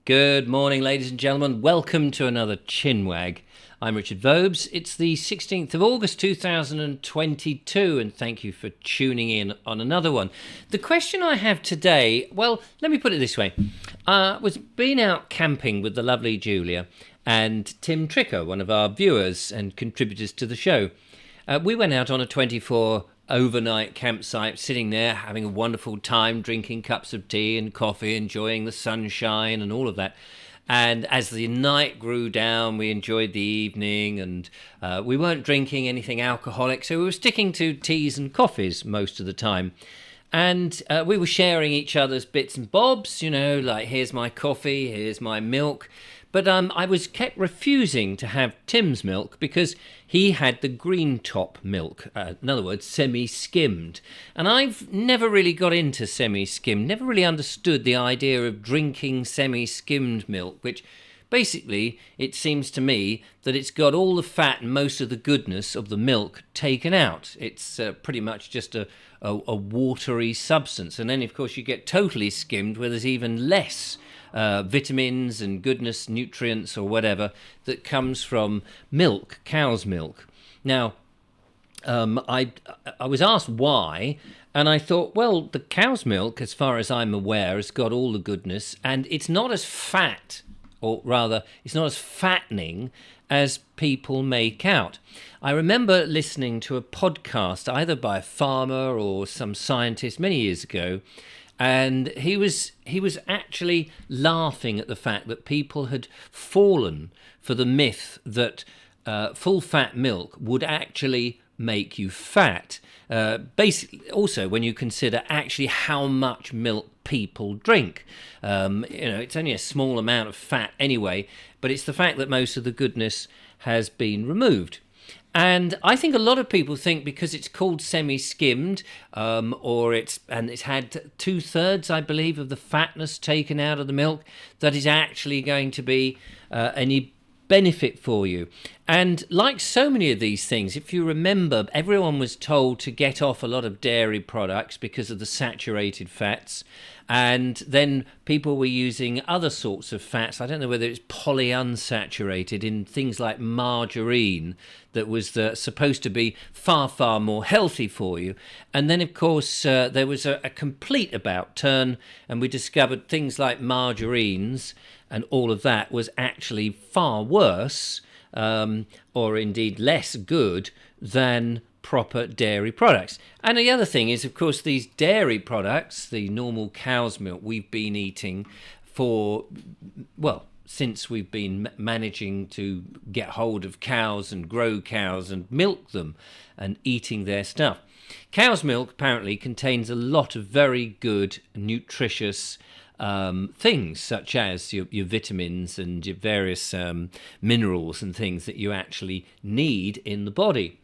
Good morning, ladies and gentlemen. Welcome to another ChinWag. I'm Richard Vobes. It's the 16th of August 2022, and thank you for tuning in on another one. The question I have today, well, let me put it this way. Was been out camping with the lovely Julia and Tim Tricker, one of our viewers and contributors to the show. We went out on a 24 overnight campsite, sitting there having a wonderful time, drinking cups of tea and coffee, enjoying the sunshine and all of that. And as the night grew down, we enjoyed the evening, and we weren't drinking anything alcoholic, so we were sticking to teas and coffees most of the time. And we were sharing each other's bits and bobs, like here's my coffee, here's my milk. But I was kept refusing to have Tim's milk because he had the green top milk, in other words, semi-skimmed. And I've never really got into semi-skimmed, never really understood the idea of drinking semi-skimmed milk, which basically it seems to me that it's got all the fat and most of the goodness of the milk taken out. It's pretty much just a watery substance. And then, of course, you get totally skimmed where there's even less vitamins and goodness, nutrients or whatever that comes from milk, cow's milk. Now, I was asked why, and I thought, well, the cow's milk, as far as I'm aware, has got all the goodness, and it's not as fat, or rather, it's not as fattening as people make out. I remember listening to a podcast, either by a farmer or some scientist many years ago, and he was actually laughing at the fact that people had fallen for the myth that full fat milk would actually make you fat. Basically, also when you consider actually how much milk people drink. It's only a small amount of fat anyway, but it's the fact that most of the goodness has been removed. And I think a lot of people think because it's called semi-skimmed, it's had 2/3, I believe, of the fatness taken out of the milk, that is actually going to be any benefit for you. And like so many of these things, if you remember, everyone was told to get off a lot of dairy products because of the saturated fats. And then people were using other sorts of fats. I don't know whether it's polyunsaturated in things like margarine that was supposed to be far, far more healthy for you. And then, of course, there was a complete about turn, and we discovered things like margarines and all of that was actually far worse, or indeed less good than proper dairy products. And the other thing is, of course, these dairy products, the normal cow's milk we've been eating since we've been managing to get hold of cows and grow cows and milk them and eating their stuff. Cow's milk apparently contains a lot of very good, nutritious things, such as your vitamins and your various minerals and things that you actually need in the body.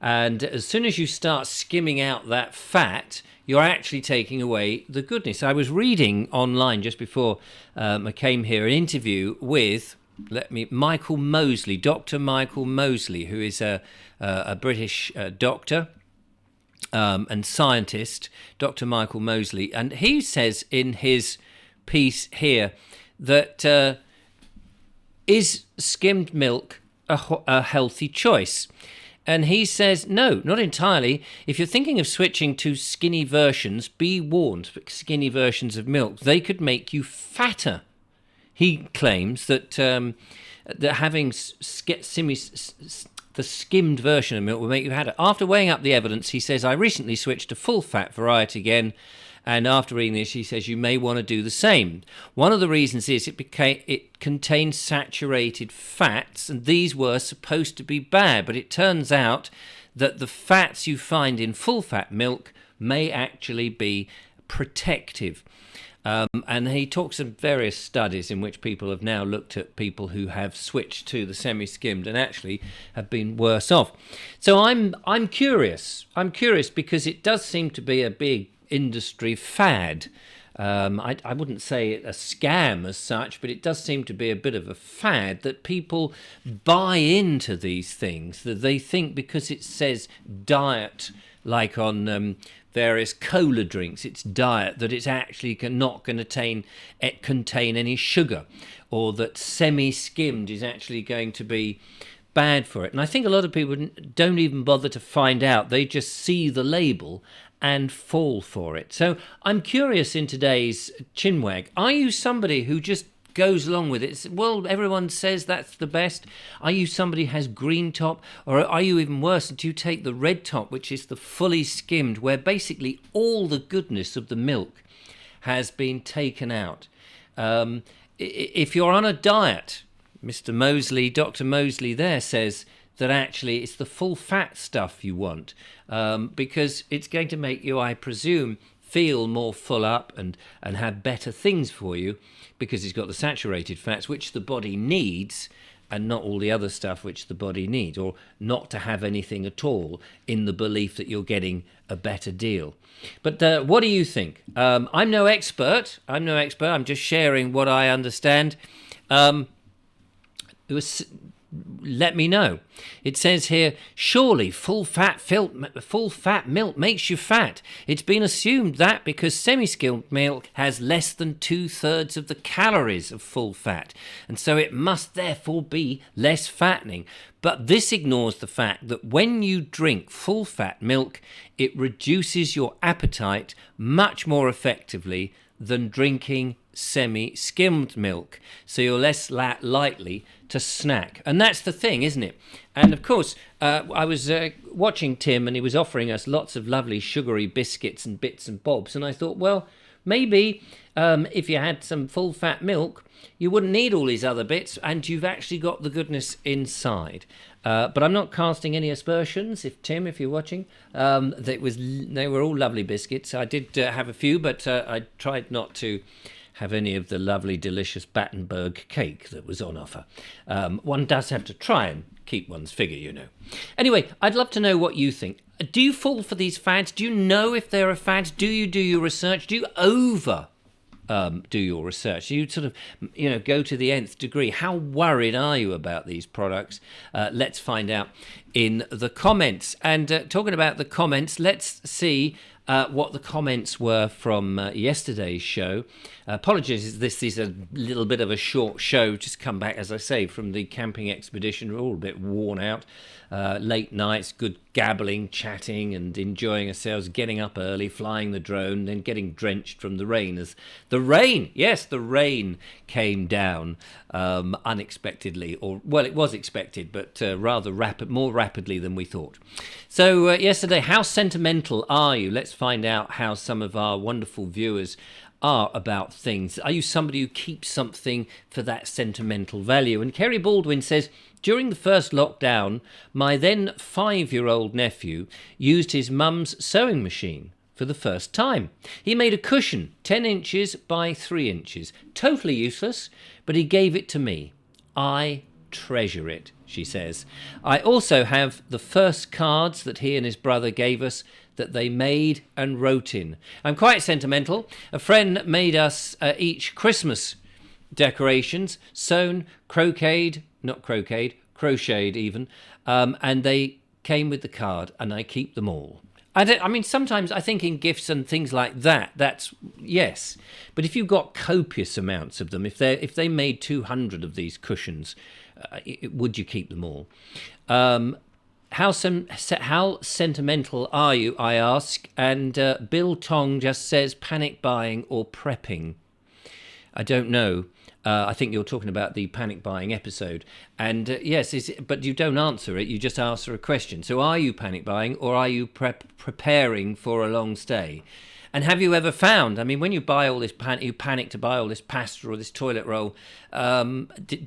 And as soon as you start skimming out that fat, you're actually taking away the goodness. I was reading online just before I came here an interview with Michael Mosley, Dr. Michael Mosley, who is a British doctor and scientist, Dr. Michael Mosley. And he says in his piece here that is skimmed milk a healthy choice? And he says, no, not entirely. If you're thinking of switching to skinny versions, be warned, skinny versions of milk, they could make you fatter. He claims that having the skimmed version of milk will make you fatter. After weighing up the evidence, he says, I recently switched to full-fat variety again, and after reading this, he says you may want to do the same. One of the reasons is it contains saturated fats, and these were supposed to be bad, but it turns out that the fats you find in full-fat milk may actually be protective. And he talks of various studies in which people have now looked at people who have switched to the semi-skimmed and actually have been worse off. So I'm curious. I'm curious because it does seem to be a big industry fad. I wouldn't say it a scam as such, but it does seem to be a bit of a fad that people buy into these things, that they think because it says diet, like on various cola drinks, its diet, that it's actually not going to contain any sugar, or that semi-skimmed is actually going to be bad for it. And I think a lot of people don't even bother to find out. They just see the label and fall for it. So I'm curious in today's ChinWag, are you somebody who just goes along with it? Well, everyone says that's the best. Are you somebody who has green top, or are you even worse? Do you take the red top, which is the fully skimmed, where basically all the goodness of the milk has been taken out? If you're on a diet, Mr. Mosley, Dr. Mosley there says that actually it's the full fat stuff you want, because it's going to make you, I presume, feel more full up and have better things for you, because it's got the saturated fats which the body needs, and not all the other stuff which the body needs, or not to have anything at all, in the belief that you're getting a better deal. But what do you think? I'm no expert. I'm just sharing what I understand. Let me know. It says here, surely full fat milk makes you fat. It's been assumed that because semi-skimmed milk has less than 2/3 of the calories of full fat, and so it must therefore be less fattening. But this ignores the fact that when you drink full fat milk, it reduces your appetite much more effectively than drinking semi-skimmed milk, so you're less likely to snack. And that's the thing, isn't it? And of course, I was watching Tim, and he was offering us lots of lovely sugary biscuits and bits and bobs, and I thought, well, maybe if you had some full fat milk, you wouldn't need all these other bits, and you've actually got the goodness inside. But I'm not casting any aspersions. If you're watching, they were all lovely biscuits. I did have a few, but I tried not to have any of the lovely, delicious Battenberg cake that was on offer. One does have to try and keep one's figure, you know. Anyway, I'd love to know what you think. Do you fall for these fads? Do you know if there are fads? Do you do your research? Do you do your research? Do you sort of, go to the nth degree? How worried are you about these products? Let's find out in the comments. And talking about the comments, let's see what the comments were from yesterday's show. Apologies, this is a little bit of a short show. Just come back, as I say, from the camping expedition. We're all a bit worn out. Late nights, good gabbling, chatting, and enjoying ourselves, getting up early, flying the drone, then getting drenched from the rain. As the rain came down unexpectedly, or, well, it was expected, but rather more rapidly than we thought. So yesterday, how sentimental are you? Let's find out how some of our wonderful viewers are about things. Are you somebody who keeps something for that sentimental value? And Kerry Baldwin says, during the first lockdown, my then 5-year-old nephew used his mum's sewing machine for the first time. He made a cushion 10 inches by 3 inches. Totally useless, but he gave it to me. I treasure it, she says. I also have the first cards that he and his brother gave us that they made and wrote in. I'm quite sentimental. A friend made us each Christmas decorations, sewn, crocheted even, and they came with the card, and I keep them all. I mean, sometimes I think in gifts and things like that, that's, yes. But if you've got copious amounts of them, if they made 200 of these cushions, would you keep them all? How sentimental are you, I ask? And Bill Tong just says panic buying or prepping. I don't know. I think you're talking about the panic buying episode. And yes, but you don't answer it. You just answer a question. So are you panic buying, or are you preparing for a long stay? And have you ever found, I mean, when you buy all this, you panic to buy all this pasta or this toilet roll, do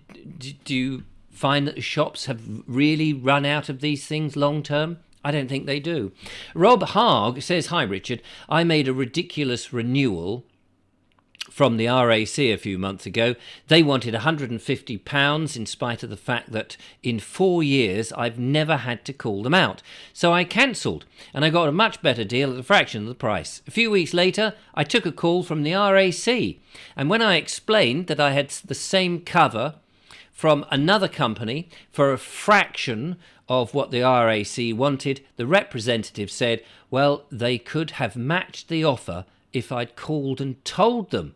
you find that the shops have really run out of these things long term? I don't think they do. Rob Haag says, hi Richard, I made a ridiculous renewal from the RAC a few months ago. They wanted £150 in spite of the fact that in 4 years I've never had to call them out. So I cancelled, and I got a much better deal at a fraction of the price. A few weeks later, I took a call from the RAC, and when I explained that I had the same cover from another company for a fraction of what the RAC wanted. The representative said, well, they could have matched the offer if I'd called and told them.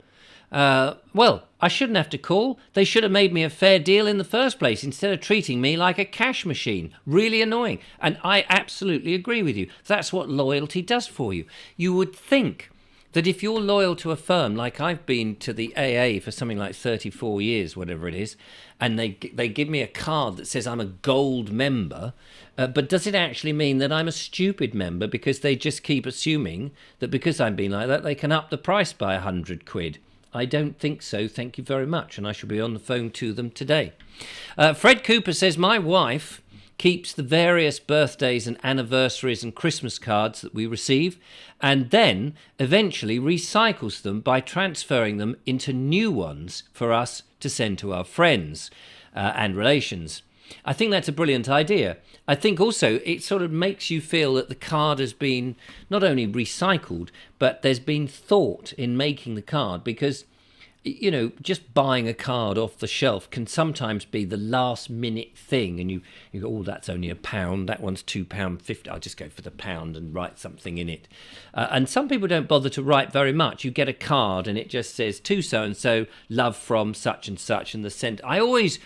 Well, I shouldn't have to call. They should have made me a fair deal in the first place instead of treating me like a cash machine. Really annoying. And I absolutely agree with you. That's what loyalty does for you. You would think that if you're loyal to a firm, like I've been to the AA for something like 34 years, whatever it is, and they give me a card that says I'm a gold member, but does it actually mean that I'm a stupid member because they just keep assuming that because I'm being like that, they can up the price by 100 quid? I don't think so, thank you very much, and I shall be on the phone to them today. Fred Cooper says, my wife keeps the various birthdays and anniversaries and Christmas cards that we receive and then eventually recycles them by transferring them into new ones for us to send to our friends and relations. I think that's a brilliant idea. I think also it sort of makes you feel that the card has been not only recycled, but there's been thought in making the card, because, you know, just buying a card off the shelf can sometimes be the last minute thing, and you go, oh, that's only £1, that one's £2.50, I'll just go for the £1 and write something in it. And some people don't bother to write very much. You get a card and it just says to so-and-so, love from such and such, and the sent. I always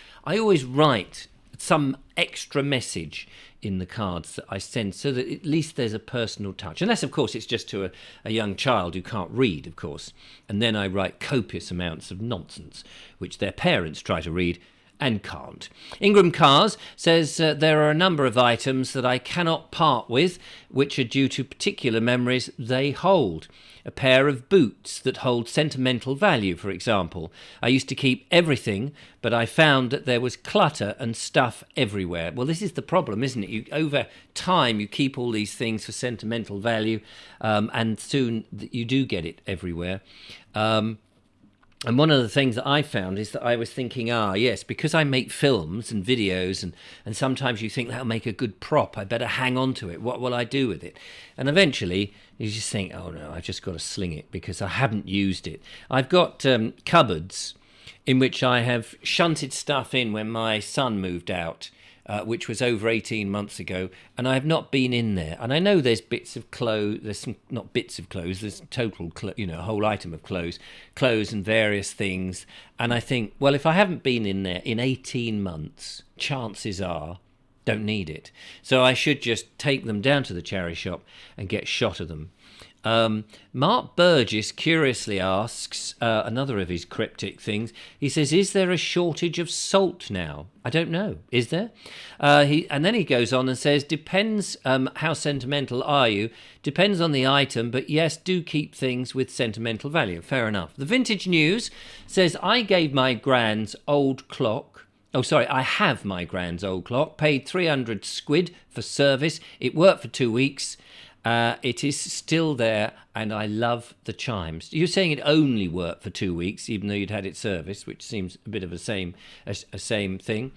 write some extra message in the cards that I send so that at least there's a personal touch. Unless, of course, it's just to a young child who can't read, of course. And then I write copious amounts of nonsense, which their parents try to read and can't. Ingram Cars says there are a number of items that I cannot part with, which are due to particular memories they hold. A pair of boots that hold sentimental value, for example. I used to keep everything, but I found that there was clutter and stuff everywhere. Well, this is the problem, isn't it? Over time, you keep all these things for sentimental value, and soon you do get it everywhere. And one of the things that I found is that I was thinking, yes, because I make films and videos, and sometimes you think that'll make a good prop, I better hang on to it. What will I do with it? And eventually you just think, oh no, I've just got to sling it because I haven't used it. I've got cupboards in which I have shunted stuff in when my son moved out, which was over 18 months ago, and I have not been in there. And I know there's bits of clothes, there's some, not bits of clothes, there's total, a whole item of clothes and various things. And I think, well, if I haven't been in there in 18 months, chances are, don't need it. So I should just take them down to the charity shop and get shot of them. Mark Burgess curiously asks, another of his cryptic things, he says, is there a shortage of salt now? I don't know. Is there? And then he goes on and says, depends, how sentimental are you? Depends on the item, but yes, do keep things with sentimental value. Fair enough. The Vintage News says, I gave my grand's old clock. I have my grand's old clock, paid 300 squid for service. It worked for 2 weeks. It is still there, and I love the chimes. You're saying it only worked for 2 weeks, even though you'd had it serviced, which seems a bit of a same thing.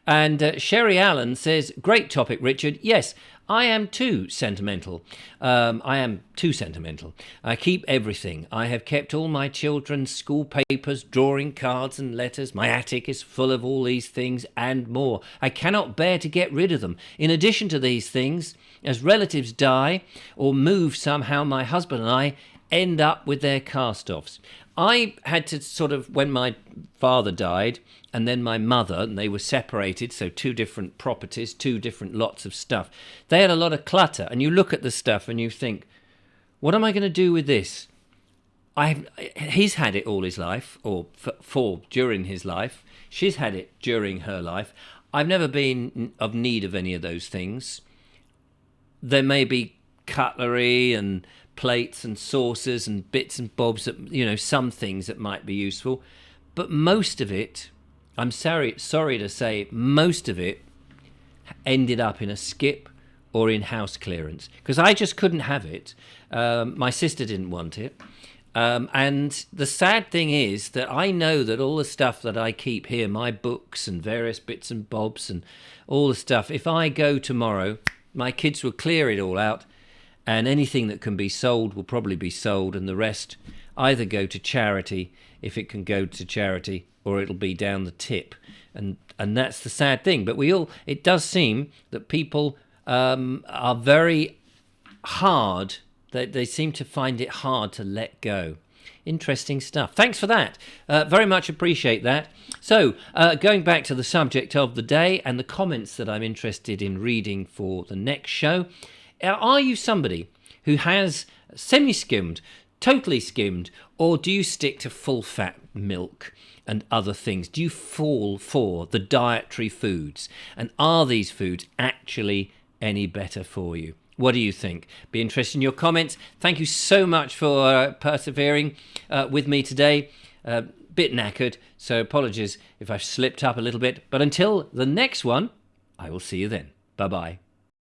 And Sherry Allen says, great topic, Richard. Yes, I am too sentimental. I keep everything. I have kept all my children's school papers, drawing cards and letters. My attic is full of all these things and more. I cannot bear to get rid of them. In addition to these things, as relatives die or move somehow, my husband and I end up with their cast-offs. I had to sort of, when my father died and then my mother, and they were separated, so 2 different properties, 2 different lots of stuff. They had a lot of clutter, and you look at the stuff and you think, what am I going to do with this? He's had it all his life, or during his life. She's had it during her life. I've never been of need of any of those things. There may be cutlery and plates and saucers and bits and bobs that, some things that might be useful, but most of it, I'm sorry to say, most of it ended up in a skip or in house clearance, because I just couldn't have it. My sister didn't want it. And the sad thing is that I know that all the stuff that I keep here, my books and various bits and bobs and all the stuff, if I go tomorrow, my kids will clear it all out, and anything that can be sold will probably be sold, and the rest either go to charity if it can go to charity, or it'll be down the tip. And that's the sad thing. But it does seem that people are very hard. They seem to find it hard to let go. Interesting stuff. Thanks for that. Very much appreciate that. So, going back to the subject of the day and the comments that I'm interested in reading for the next show, are you somebody who has semi-skimmed, totally skimmed, or do you stick to full-fat milk and other things? Do you fall for the dietary foods? And are these foods actually any better for you? What do you think? Be interested in your comments. Thank you so much for persevering with me today. Bit knackered, so apologies if I've slipped up a little bit. But until the next one, I will see you then. Bye-bye.